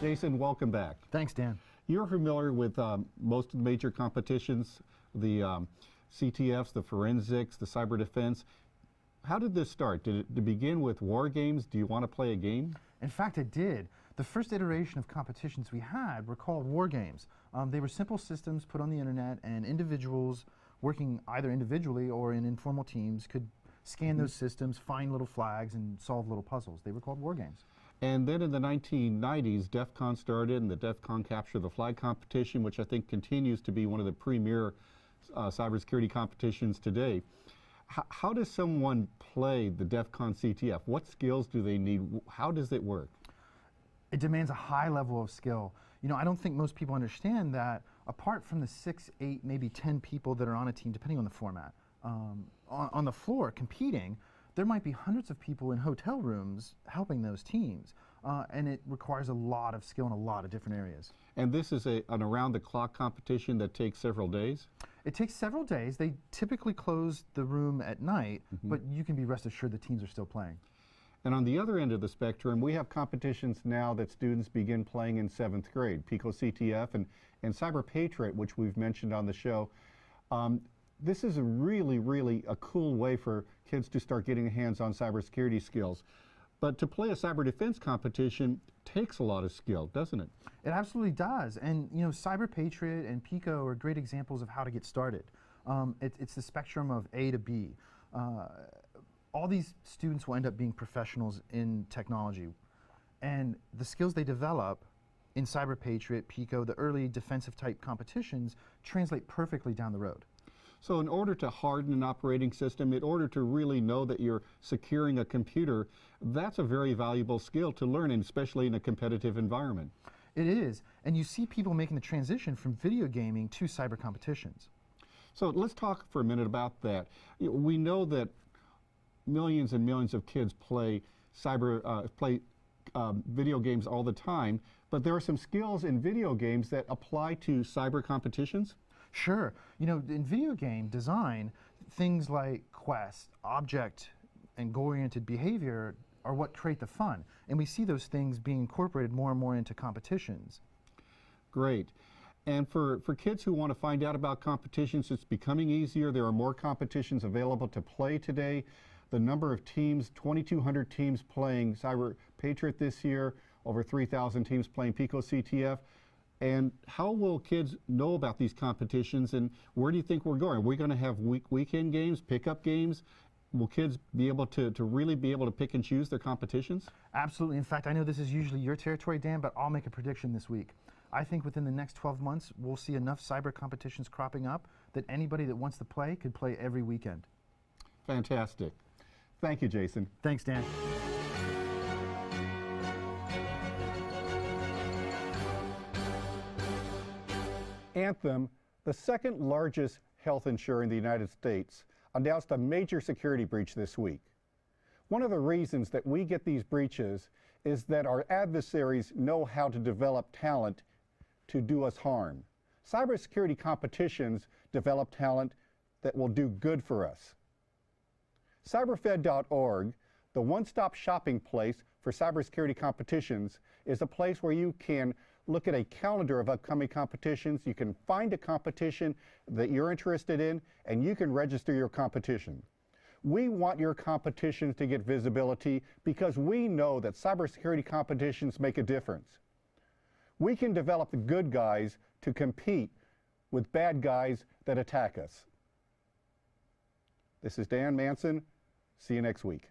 Jason, welcome back. Thanks, Dan. You're familiar with most of the major competitions, the CTFs, the forensics, the cyber defense. How did this start? Did it begin with war games? Do you want to play a game? In fact, it did. The first iteration of competitions we had were called war games. They were simple systems put on the internet, and individuals working either individually or in informal teams could scan those systems, find little flags, and solve little puzzles. They were called war games. And then in the 1990s, DEF CON started, and the DEF CON Capture the Flag competition, which I think continues to be one of the premier cybersecurity competitions today. How does someone play the DEF CON CTF? What skills do they need? How does it work? It demands a high level of skill. You know, I don't think most people understand that apart from the 6, 8, maybe 10 people that are on a team, depending on the format, on the floor competing, there might be hundreds of people in hotel rooms helping those teams. And it requires a lot of skill in a lot of different areas. And this is an around-the-clock competition that takes several days? It takes several days. They typically close the room at night, but you can be rest assured the teams are still playing. And on the other end of the spectrum, we have competitions now that students begin playing in 7th grade, Pico CTF and Cyber Patriot, which we've mentioned on the show. This is a really a cool way for kids to start getting hands on cybersecurity skills. But to play a cyber defense competition takes a lot of skill, doesn't it? It absolutely does. And you know, Cyber Patriot and Pico are great examples of how to get started. It's the spectrum of A to B. All these students will end up being professionals in technology. And the skills they develop in Cyber Patriot, Pico, the early defensive type competitions translate perfectly down the road. So in order to harden an operating system, in order to really know that you're securing a computer, that's a very valuable skill to learn, and especially in a competitive environment. It is, and you see people making the transition from video gaming to cyber competitions. So let's talk for a minute about that. We know that millions and millions of kids play video games all the time, but there are some skills in video games that apply to cyber competitions? Sure. You know, in video game design, things like quest, object, and goal-oriented behavior are what create the fun. And we see those things being incorporated more and more into competitions. Great. And for kids who want to find out about competitions, it's becoming easier. There are more competitions available to play today. The number of teams, 2,200 teams playing Cyber Patriot this year, over 3,000 teams playing Pico CTF. And how will kids know about these competitions, and where do you think we're going? Are we going to have weekend games, pickup games? Will kids be able to really be able to pick and choose their competitions? Absolutely. In fact, I know this is usually your territory, Dan, but I'll make a prediction this week. I think within the next 12 months, we'll see enough cyber competitions cropping up that anybody that wants to play could play every weekend. Fantastic. Thank you, Jason. Thanks, Dan. Anthem, the second largest health insurer in the United States, announced a major security breach this week. One of the reasons that we get these breaches is that our adversaries know how to develop talent to do us harm. Cybersecurity competitions develop talent that will do good for us. Cyberfed.org, the one-stop shopping place for cybersecurity competitions, is a place where you can look at a calendar of upcoming competitions. You can find a competition that you're interested in, and you can register your competition. We want your competitions to get visibility because we know that cybersecurity competitions make a difference. We can develop the good guys to compete with bad guys that attack us. This is Dan Manson. See you next week.